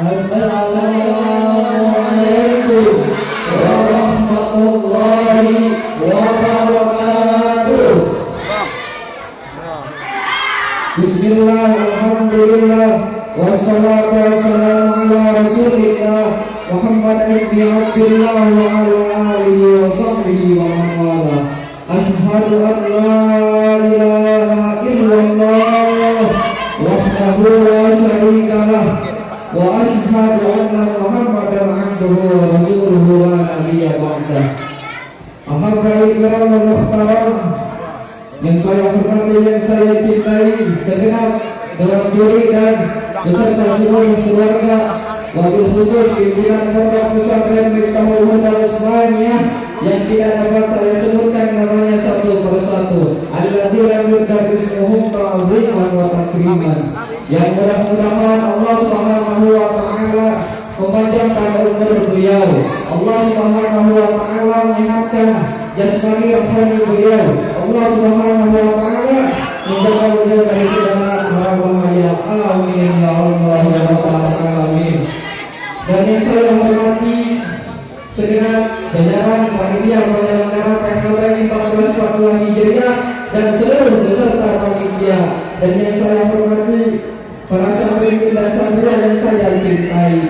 Assalamualaikum warahmatullahi wabarakatuh. Bismillah, alhamdulillah, wassalatu wassalamu ala rasulillah Muhammad ibn Abdillah wa ala alihi wa sahbihi wa man wala. Ashhadu an la ilaha illallah wahdahu la syarika lah wa ashhadu anna Muhammadan abduhu wa rasuluhu la nabiyya ba'dah. Ahabba'i kiram wal muhtaram, yang saya hormati, yang saya cintai segenap dalam diri dan beserta seluruh keluarga, wabil khusus pimpinan Pondok Pesantren Miftahul Huda Usmaniyah yang tidak dapat saya sebutkan namanya satu persatu, alladzina yuddarrismuhum ta'ziman wa takriman, yang mudah-mudahan Allah Subhanahu wa taala memanjangkan umur beliau, Allah Subhanahu wa taala meningkatkan jasmani rohani beliau, Allah Subhanahu wa taala menjaga beliau dari segala mara bahaya. Amin ya Allah ya rabbal alamin. Dan yang saya hormati segenap jajaran panitia penyelenggara PKBM 1442 Hijriah dan seluruh peserta panitia, dan yang saya hormati para santri dan santri yang saya cintai.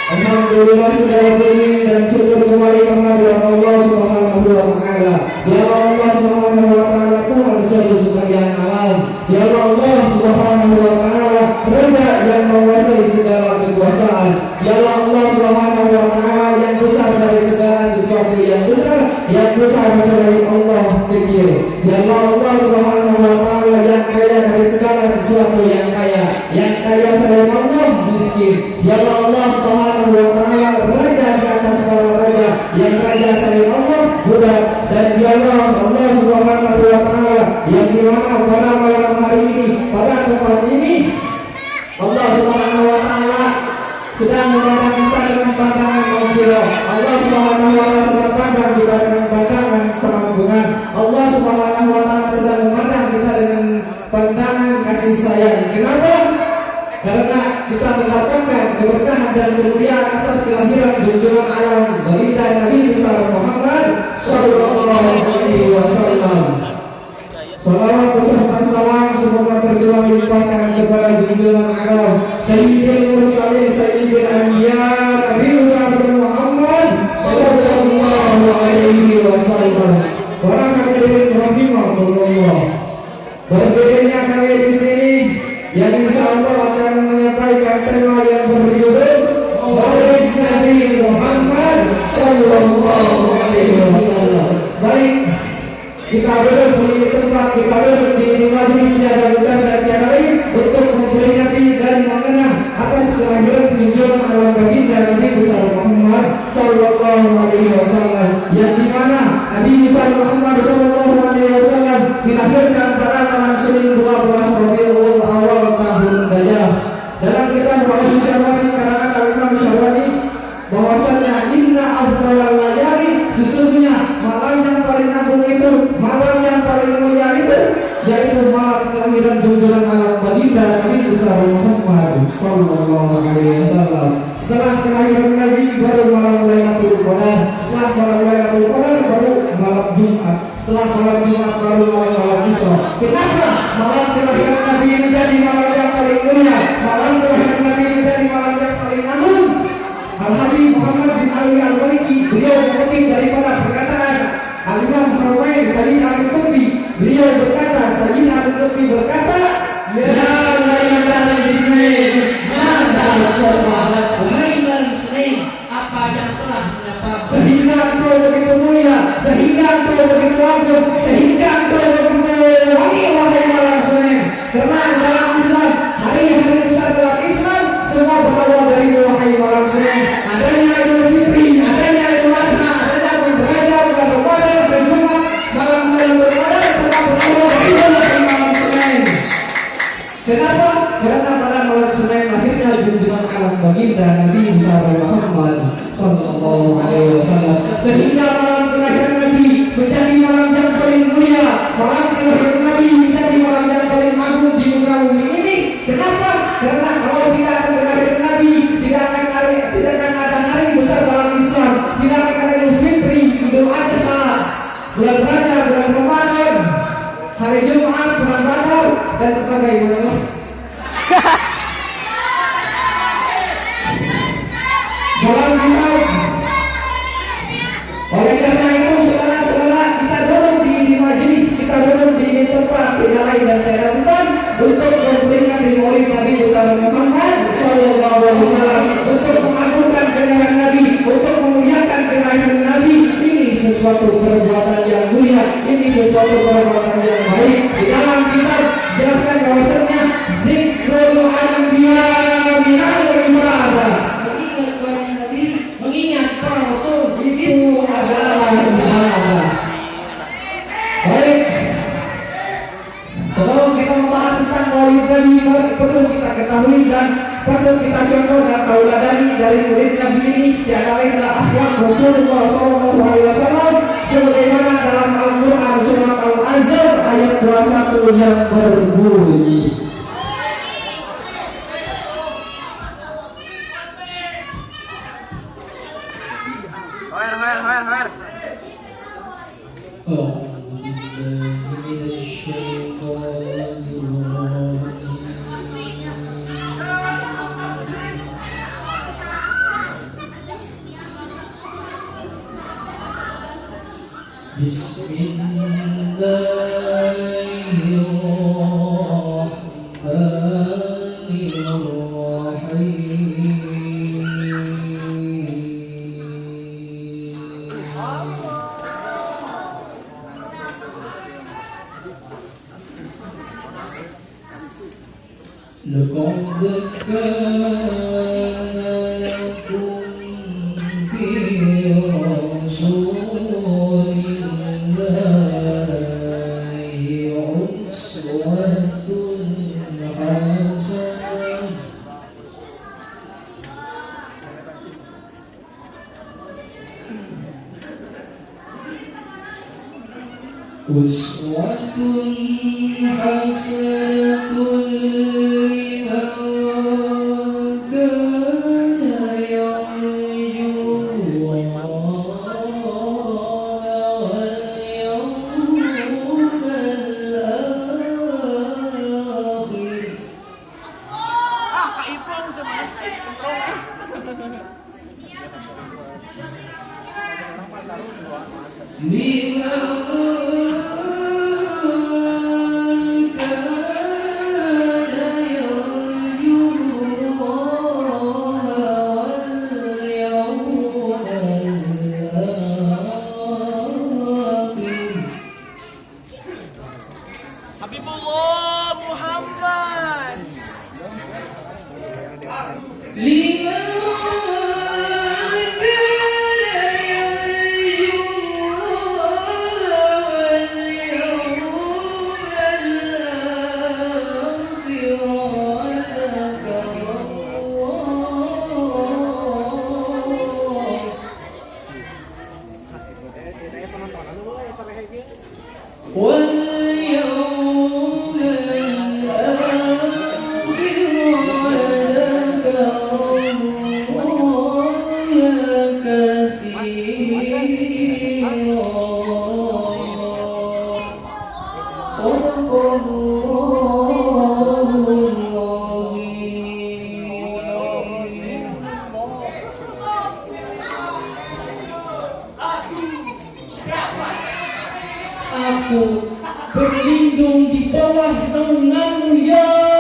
Alhamdulillah segala puji dan syukur kembali kehadirat Allah Subhanahu wa taala. Ya Allah Subhanahu wa taala, Tuhan seluruh sekalian alam. Ya Allah Subhanahu wa taala, Raja yang menguasai segala kekuasaan. Ya Allah Subhanahu wa taala, yang besar dari segala sesuatu yang besar selain Allah kecil. Ya Allah Subhanahu wa taala, yang kaya dari segala sesuatu yang kaya selain Allah miskin. Ya Allah Subhanahu wa taala, Raja di atas para raja, yang raja selain Allah budak. Dan ya Allah Subhanahu wa taala, yang di mana pada malam hari ini, pada tempat ini, Allah Subhanahu wa taala sedang memandang kita dengan pandangan maghfirah. Allah Subhanahu wa taala sedang pandang kita dengan pandangan pengampunan. Allah Subhanahu wa taala sedang memandang kita dengan pandangan kasih sayang. Kenapa? Karena kita mendapatkan keberkahan dan kemuliaan atas kelahiran junjungan alam baginda Nabi besar Muhammad sallallahu alaihi wasallam. Salawat beserta salam semoga terjual limpahkan kepada junjungan alam Sayyidil Mursalin Sayyidil Anbiya Nabi besar Muhammad sallallahu alaihi wasallam. Para hadirin rahimahullah, berdirinya kami di sini yang insyaallah akan menyampaikan tema yang berjudul Maulid Nabi Muhammad sallallahu alaihi wasallam. Baik, kita duduk di tempat, kita duduk di majlis tiada bukan dan tiada lain untuk memperingati dan mengenang atas kelahiran junjungan alam baginda Nabi besar Muhammad sallallahu alaihi wasallam, yang dimana Nabi besar Muhammad sallallahu alaihi wasallam dilahirkan pada malam Senin 12 Rabiul Awal tahun Dajjal. Dalam kitab Al Syarwani karangan Al-Imam Syarwani bahwasanya inna afdalal layali, sesungguhnya malam yang paling agung itu, malam yang paling mulia itu, yaitu malam kelahiran junjungan alam baginda Nabi besar Muhammad sallallahu alaihi wasallam. Setelah kelahiran Nabi baru malam Lailatul Qadar, setelah malam Lailatul Qadar baru malam Jumat, setelah malam Jumat baru malam Isra. Kenapa malam kelahiran Nabi menjadi malam yang paling mulia, malam kelahiran Nabi menjadi malam yang paling agung? Al-Habib Muhammad bin Ali Al-Maliki, beliau mengutip daripada perkataan Al-Imam Harwain Sayyid Al-Qutbi. Beliau berkata, Sayyid Al-Qutbi berkata, ya Lailatul Isnin mada sobat, Lailatul Isnin, apa yang telah menyapa, sehingga engkau begitu mulia, sehingga engkau begitu agung, sehingga engkau begitu wangi, wahai malam Senin. Karena dalam Islam, hari-hari besar dalam Islam semua berawal dari wahai malam Senin. Adanya Idul Fitri, adanya Idul Adha, adanya Berada, bulan Ramadan, dan Jumat, malam Ramadan, semua berawal dari wahai malam Senin. Kenapa? Karena pada malam Senin lahirnya junjungan alam baginda Nabi besar Muhammad sallallahu alaihi wasallam, sehingga malam kelahiran Nabi menjadi malam yang Raja bulan Ramadan, hari Jumat bulan Badar dan sebagainya. Bulan Jumat. Oleh karena itu saudara-saudara, kita duduk di majelis, kita duduk di tempat tidak lain dan tidak bukan untuk memperingati Maulid Nabi besar Muhammad Sallallahu Alaihi Wasallam, untuk mengagungkan kelahiran Nabi, untuk memuliakan kelahiran Nabi. Ini sesuatu perbuatan yang mulia, ini sesuatu perbuatan yang baik. Di dalam kitab jelaskan bahwasanya zikrul anbiya minal ibadah, mengingat para nabi, mengingat para rasul itu adalah ibadah. Baik, sebelum kita membahas tentang Maulid Nabi, perlu kita ketahui dan perlu kita contoh dan tauladani dari murid Nabi ini, tiada lain adalah akhlak Rasulullah SAW, sebagaimana dalam Al-Quran surat Al-Azhar ayat 21 yang berbunyi, aku berlindung di bawah naunganmu ya